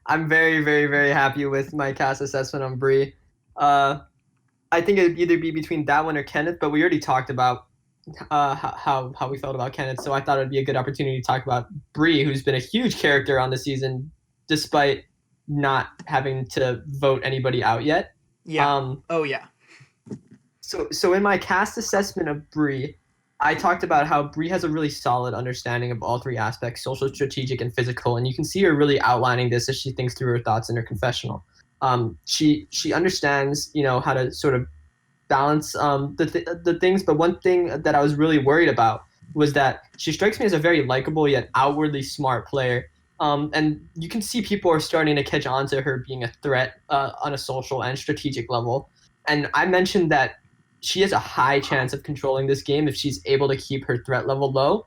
I'm very, very, very happy with my cast assessment on Bree. Uh, I think it'd either be between that one or Kenneth, but we already talked about how we felt about Kenneth, so I thought it'd be a good opportunity to talk about Bree, who's been a huge character on the season, despite not having to vote anybody out yet. Yeah. Um, Oh, yeah. so in my cast assessment of Bree, I talked about how Bree has a really solid understanding of all three aspects, social, strategic, and physical, and you can see her really outlining this as she thinks through her thoughts in her confessional. She understands, how to sort of balance the things, but one thing that I was really worried about was that she strikes me as a very likable yet outwardly smart player. And you can see people are starting to catch on to her being a threat on a social and strategic level. And I mentioned that she has a high chance of controlling this game if she's able to keep her threat level low.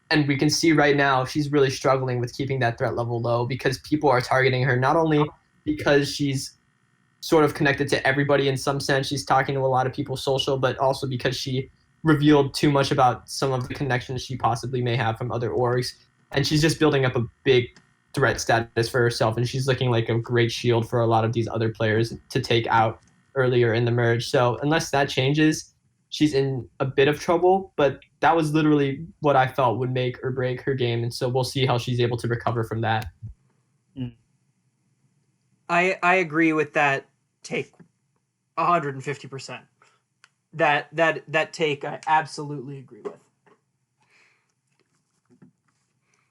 And we can see right now she's really struggling with keeping that threat level low because people are targeting her not only because she's sort of connected to everybody in some sense. She's talking to a lot of people social, but also because she revealed too much about some of the connections she possibly may have from other orgs. And she's just building up a big threat status for herself. And she's looking like a great shield for a lot of these other players to take out earlier in the merge. So unless that changes, she's in a bit of trouble. But that was literally what I felt would make or break her game. And so we'll see how she's able to recover from that. I agree with that take 150%. That take I absolutely agree with.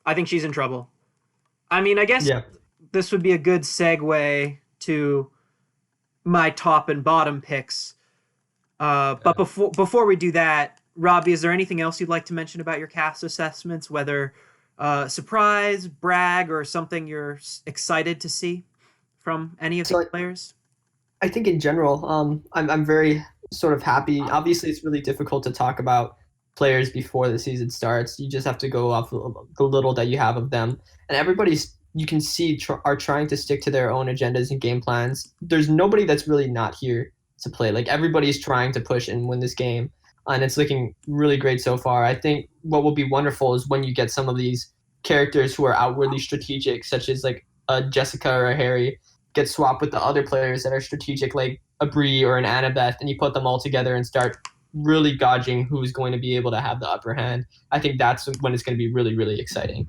I think she's in trouble. I mean, I guess this would be a good segue to my top and bottom picks. But before we do that, Robby, is there anything else you'd like to mention about your cast assessments, whether surprise, brag, or something you're excited to see from any of the players? I think in general, I'm very sort of happy. Obviously, it's really difficult to talk about players before the season starts. You just have to go off the little that you have of them, and everybody's you can see are trying to stick to their own agendas and game plans. There's nobody that's really not here to play. Like everybody's trying to push and win this game, and it's looking really great so far. I think what will be wonderful is when you get some of these characters who are outwardly strategic, such as like a Jessica or a Harry, get swapped with the other players that are strategic, like a Bree or an Annabeth, and you put them all together and start really gauging who's going to be able to have the upper hand. I think that's when it's going to be really, really exciting.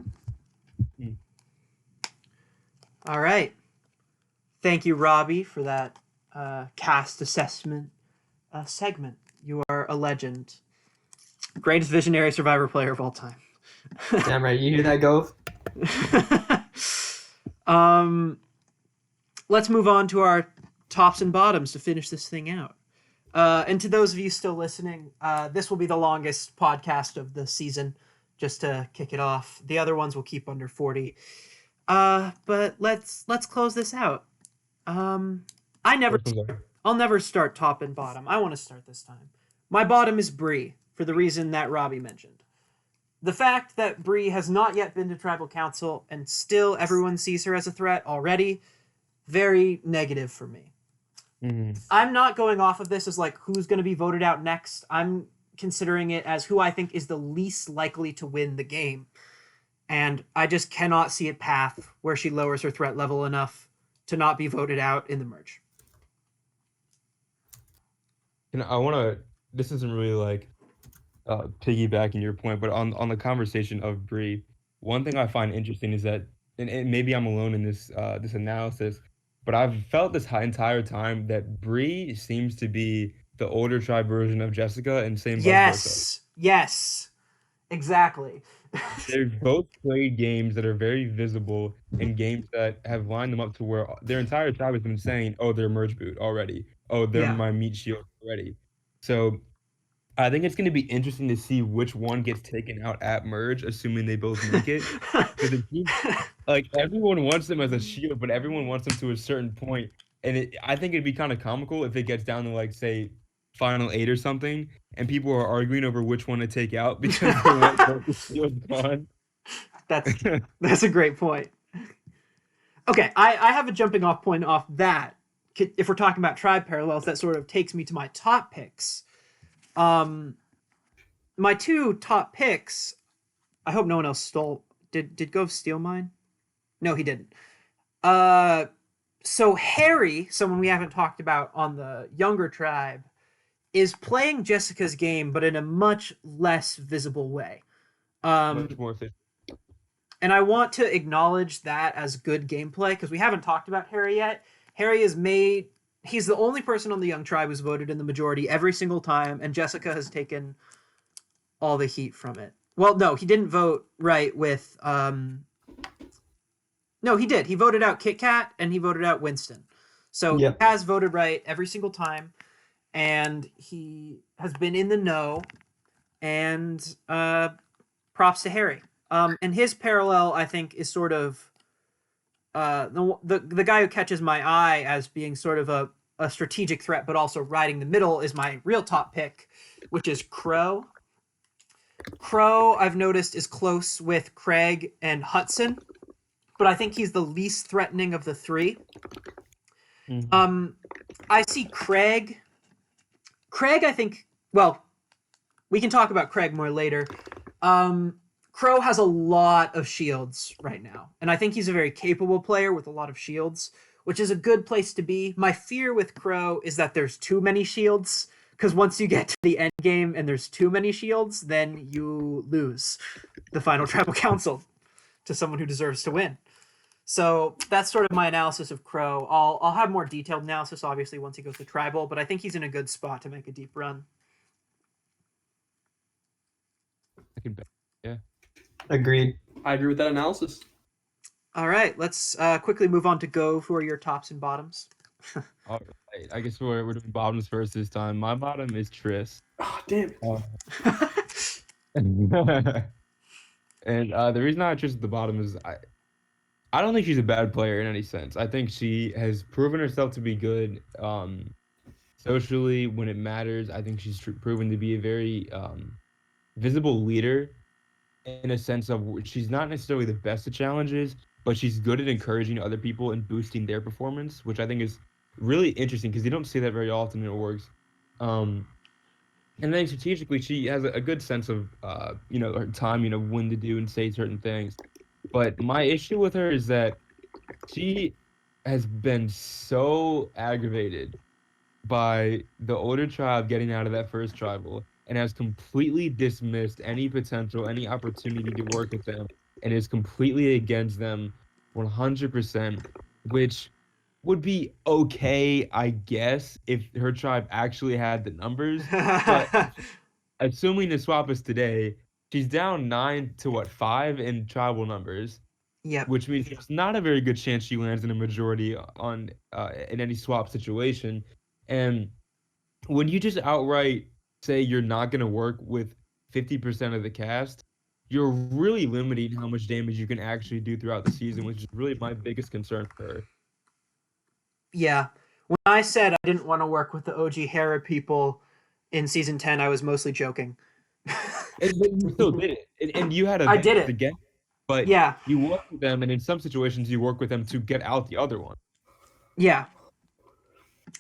All right. Thank you, Robby, for that cast assessment segment. You are a legend. Greatest visionary survivor player of all time. Damn right. You hear that, Gove? Let's move on to our tops and bottoms to finish this thing out. And to those of you still listening, this will be the longest podcast of the season, just to kick it off. The other ones will keep under 40. But let's close this out. I'll never start top and bottom. I want to start this time. My bottom is Bree, for the reason that Robby mentioned. The fact that Bree has not yet been to Tribal Council and still everyone sees her as a threat already, very negative for me. I'm not going off of this as like who's going to be voted out next. I'm considering it as who I think is the least likely to win the game. And I just cannot see a path where she lowers her threat level enough to not be voted out in the merge. This isn't really like piggybacking your point, but on the conversation of Bree, one thing I find interesting is that, and maybe I'm alone in this this analysis, but I've felt this entire time that Bree seems to be the older tribe version of Jessica, and same vice versa. Yes, exactly. They've both played games that are very visible and games that have lined them up to where their entire tribe has been saying, "Oh, they're merge boot already. Oh, they're my meat shield already." So I think it's going to be interesting to see which one gets taken out at merge, assuming they both make it. Because like everyone wants them as a shield, but everyone wants them to a certain point. And I think it'd be kind of comical if it gets down to like say final 8 or something, and people are arguing over which one to take out because they want both the shields gone. That's a great point. Okay, I have a jumping off point off that. If we're talking about tribe parallels, that sort of takes me to my top picks. My two top picks. I hope no one else stole. Did Gove steal mine? No, he didn't. So Harry, someone we haven't talked about on the younger tribe, is playing Jessica's game, but in a much less visible way. Much more efficient. And I want to acknowledge that as good gameplay because we haven't talked about Harry yet. Harry has made. He's the only person on the young tribe who's voted in the majority every single time, and Jessica has taken all the heat from it. Well, no, he didn't vote right with. No, he did. He voted out Kit Kat and he voted out Winston. So Yep. he has voted right every single time, and he has been in the know. And props to Harry. And his parallel, I think, is sort of the guy who catches my eye as being sort of a strategic threat, but also riding the middle is my real top pick, which is Crow. Crow, I've noticed, is close with Craig and Hudson, but I think he's the least threatening of the three. Mhm. I see Craig. Craig, I think. Well, we can talk about Craig more later. Crow has a lot of shields right now, and I think he's a very capable player with a lot of shields, which is a good place to be. My fear with Crow is that there's too many shields, because once you get to the end game and there's too many shields, then you lose the final tribal council to someone who deserves to win. So that's sort of my analysis of Crow. I'll have more detailed analysis, obviously, once he goes to tribal, but I think he's in a good spot to make a deep run. I can bet. Yeah. Agreed. I agree with that analysis. All right, let's quickly move on to Gove. Who are your tops and bottoms? All right. I guess we're doing bottoms first this time. My bottom is Triss. Oh, damn. And the reason I chose at the bottom is I don't think she's a bad player in any sense. I think she has proven herself to be good socially when it matters. I think she's proven to be a very visible leader in a sense of she's not necessarily the best at challenges, but she's good at encouraging other people and boosting their performance, which I think is really interesting because you don't see that very often in orgs. And then strategically, she has a good sense of her time, when to do and say certain things. But my issue with her is that she has been so aggravated by the older tribe getting out of that first tribal and has completely dismissed any potential, any opportunity to work with them, and is completely against them 100%, which would be okay, I guess, if her tribe actually had the numbers. But assuming the swap is today, she's down 9 to 5 in tribal numbers, Yep. which means there's not a very good chance she lands in a majority on in any swap situation. And when you just outright say you're not going to work with 50% of the cast, you're really limiting how much damage you can actually do throughout the season, which is really my biggest concern for her. Yeah. When I said I didn't want to work with the OG Hera people in season 10, I was mostly joking. And you still did it. And you had a I did it. again, but Yeah. you work with them, and in some situations you work with them to get out the other one. Yeah.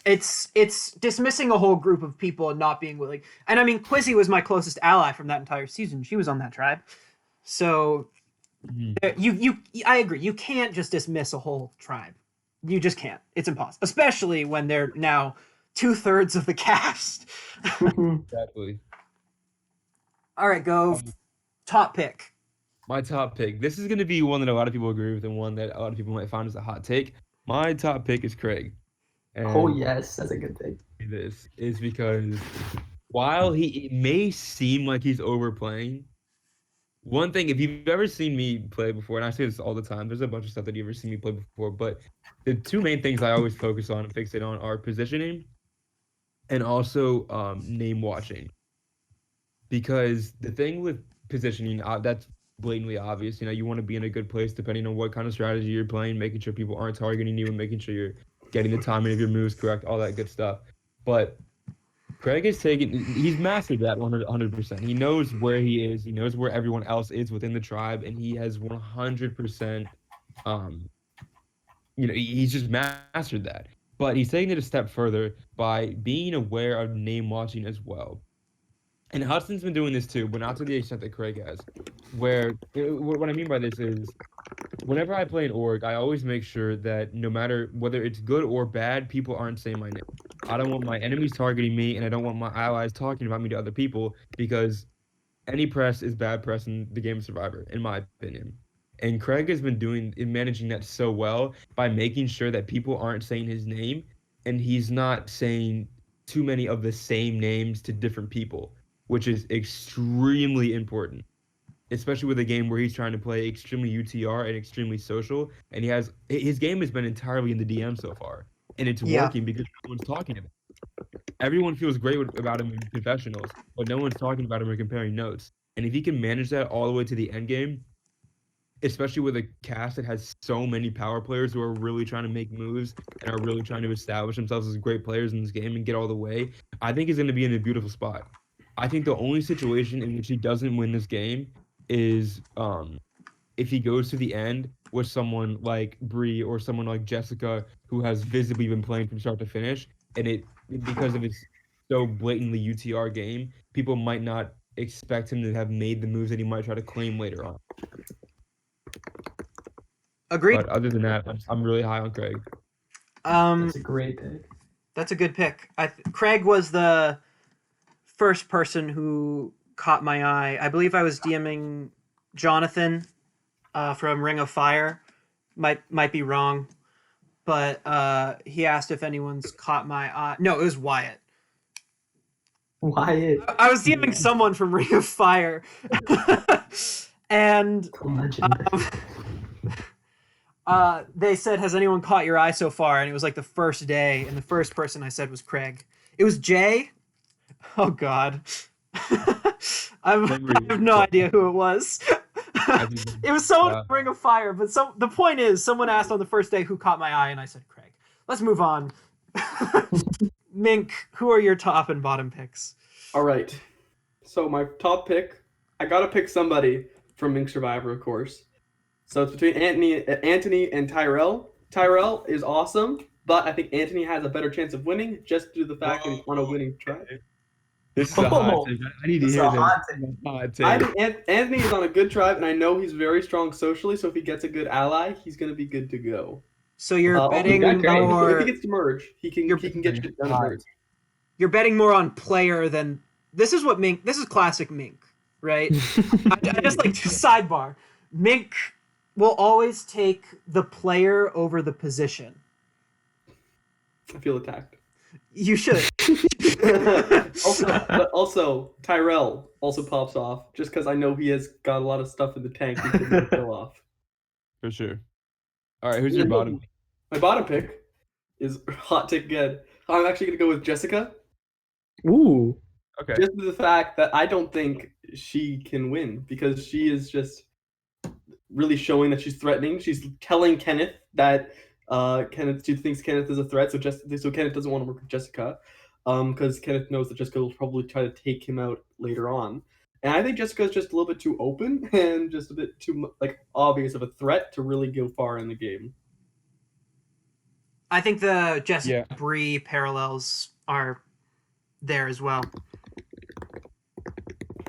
It's dismissing a whole group of people and not being willing. And I mean, Quizzy was my closest ally from that entire season. She was on that tribe. So I agree. You can't just dismiss a whole tribe. You just can't. It's impossible. Especially when they're now 2/3 of the cast. Exactly. All right, go. Top pick. My top pick. This is going to be one that a lot of people agree with and one that a lot of people might find as a hot take. My top pick is Craig. And Oh yes, that's a good thing. this is because while it may seem like he's overplaying, one thing, if you've ever seen me play before, and I say this all the time, there's a bunch of stuff that you've ever seen me play before, but the two main things I always focus on and fixate on are positioning and also name watching. Because the thing with positioning, that's blatantly obvious. You want to be in a good place depending on what kind of strategy you're playing, making sure people aren't targeting you and making sure you're getting the timing of your moves correct, all that good stuff. But Craig is he's mastered that 100%. He knows where he is. He knows where everyone else is within the tribe, and he has 100%, he's just mastered that. But he's taking it a step further by being aware of name watching as well. And Hudson's been doing this too, but not to the extent that Craig has. What I mean by this is, whenever I play an org, I always make sure that no matter whether it's good or bad, people aren't saying my name. I don't want my enemies targeting me, and I don't want my allies talking about me to other people, because any press is bad press in the game of Survivor, in my opinion. And Craig has been managing that so well by making sure that people aren't saying his name, and he's not saying too many of the same names to different people, which is extremely important, especially with a game where he's trying to play extremely UTR and extremely social, and his game has been entirely in the DM so far, and it's working because no one's talking about it. Everyone feels great about him in confessionals, but no one's talking about him or comparing notes. And if he can manage that all the way to the end game, especially with a cast that has so many power players who are really trying to make moves and are really trying to establish themselves as great players in this game and get all the way, I think he's going to be in a beautiful spot. I think the only situation in which he doesn't win this game is if he goes to the end with someone like Bree or someone like Jessica, who has visibly been playing from start to finish, and because of his so blatantly UTR game, people might not expect him to have made the moves that he might try to claim later on. Agreed. But other than that, I'm really high on Craig. That's a great pick. That's a good pick. Craig was the first person who caught my eye. I believe I was DMing Jonathan from Ring of Fire. Might be wrong, but he asked if anyone's caught my eye. No, it was Wyatt. Wyatt. I was DMing someone from Ring of Fire, and they said, "Has anyone caught your eye so far?" And it was like the first day, and the first person I said was Craig. It was Jay. Oh God, I have no idea who it was. It was someone from Ring of Fire, but the point is, someone asked on the first day who caught my eye, and I said Craig. Let's move on. Mink, who are your top and bottom picks? All right. So my top pick, I gotta pick somebody from Mink Survivor, of course. So it's between Anthony and Tyrell. Tyrell is awesome, but I think Anthony has a better chance of winning just due to the fact that he's on a winning tribe. This is a hot take. I need to hear this. Hot take. I think Anthony is on a good tribe, and I know he's very strong socially, so if he gets a good ally, he's going to be good to go. So you're betting more... If he gets to merge, he can get shit done to merge. You're betting more on player than... This is classic Mink, right? I just like to sidebar. Mink will always take the player over the position. I feel attacked. You should. also, Tyrell also pops off just because I know he has got a lot of stuff in the tank he can kill off. For sure. All right, who's your bottom? My bottom pick is hot take again. I'm actually gonna go with Jessica. Ooh. Okay. Just for the fact that I don't think she can win because she is just really showing that she's threatening. She's telling Kenneth that she thinks Kenneth is a threat, so Kenneth doesn't want to work with Jessica, because Kenneth knows that Jessica will probably try to take him out later on. And I think Jessica's just a little bit too open and just a bit too obvious of a threat to really go far in the game. I think the Jessica Bree parallels are there as well.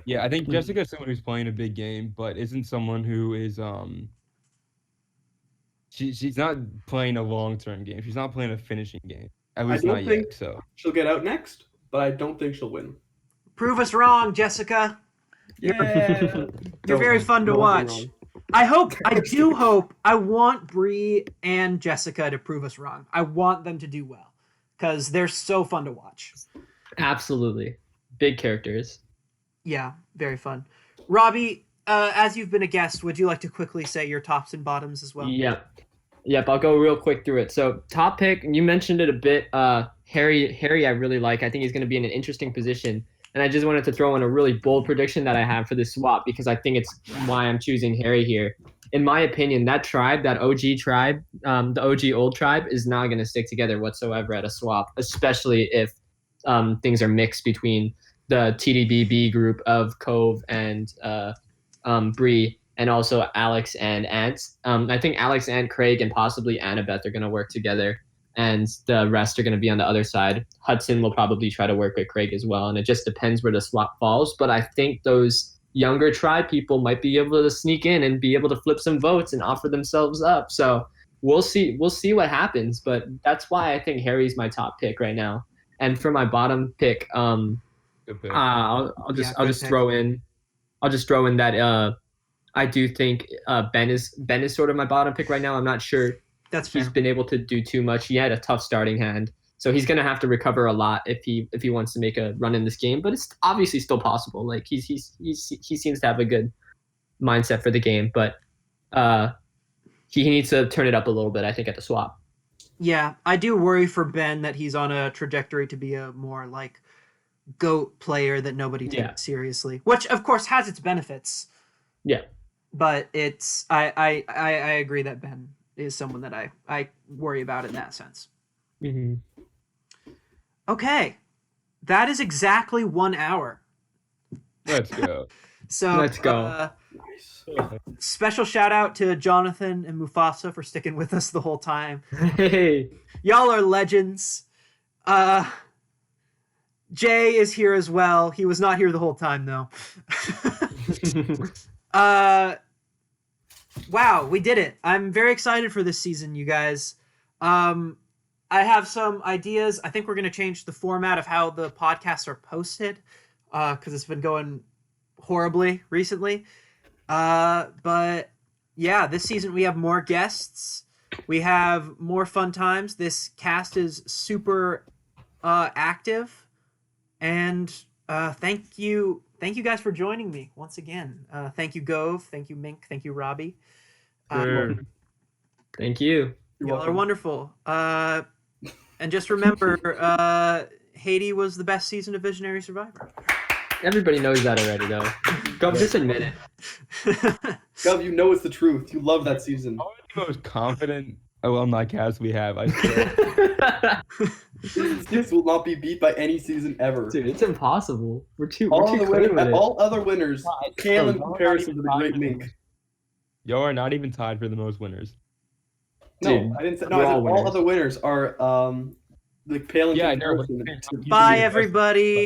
Yeah, I think Jessica's someone who's playing a big game, but isn't someone who is she's not playing a long-term game. She's not playing a finishing game. At least not yet. So she'll get out next, but I don't think she'll win. Prove us wrong, Jessica. Yeah. You're very fun to watch. I want Bree and Jessica to prove us wrong. I want them to do well because they're so fun to watch. Absolutely. Big characters. Yeah, very fun. Robby, as you've been a guest, would you like to quickly say your tops and bottoms as well? Yep, I'll go real quick through it. So top pick, you mentioned it a bit. Harry I really like. I think he's going to be in an interesting position. And I just wanted to throw in a really bold prediction that I have for this swap because I think it's why I'm choosing Harry here. In my opinion, that tribe, that OG tribe, the OG old tribe is not going to stick together whatsoever at a swap, especially if things are mixed between the TDBB group of Cove and Bree, and also Alex and Ant. I think Alex and Craig and possibly Annabeth are going to work together, and the rest are going to be on the other side. Hudson will probably try to work with Craig as well, and it just depends where the swap falls. But I think those younger tribe people might be able to sneak in and be able to flip some votes and offer themselves up. So we'll see what happens. But that's why I think Harry's my top pick right now. And for my bottom pick, Good pick. I'll just good pick. throw in that I do think Ben is sort of my bottom pick right now. I'm not sure That's he's fair. been able to do too much. He had a tough starting hand, so he's gonna have to recover a lot if he wants to make a run in this game. But it's obviously still possible. Like he seems to have a good mindset for the game, but he needs to turn it up a little bit, I think, at the swap. Yeah, I do worry for Ben that he's on a trajectory to be a more like GOAT player that nobody takes Yeah. seriously, which of course has its benefits. Yeah. But I agree that Ben is someone that I worry about in that sense. Mm-hmm. Okay, that is exactly 1 hour. Let's go. So Let's go. Nice. Special shout out to Jonathan and Mufasa for sticking with us the whole time. Hey. Y'all are legends. Jay is here as well. He was not here the whole time though. Wow, we did it. I'm very excited for this season, you guys. I have some ideas. I think we're going to change the format of how the podcasts are posted because it's been going horribly recently. But yeah, this season we have more guests. We have more fun times. This cast is super active. And thank you guys for joining me once again. Thank you, Gove. Thank you, Mink. Thank you, Robby. Sure. Thank you. You're Y'all are welcome. wonderful. And just remember, Haiti was the best season of Visionary Survivor. Everybody knows that already, though. Go, just admit it. Gov, you know it's the truth. You love that season. Probably the most confident alumni cast we have. I swear. Season 6 will not be beat by any season ever. Dude, it's impossible. We're too All clean other, with it. all other winners pale in Y'all are not comparison even to the Great tied. Mink. Y'all are not even tied for the most winners. No, Dude, I didn't say. No, we're I said all all winners. other winners are like pale in Yeah, I know. But comparison. you Bye, being the best- everybody.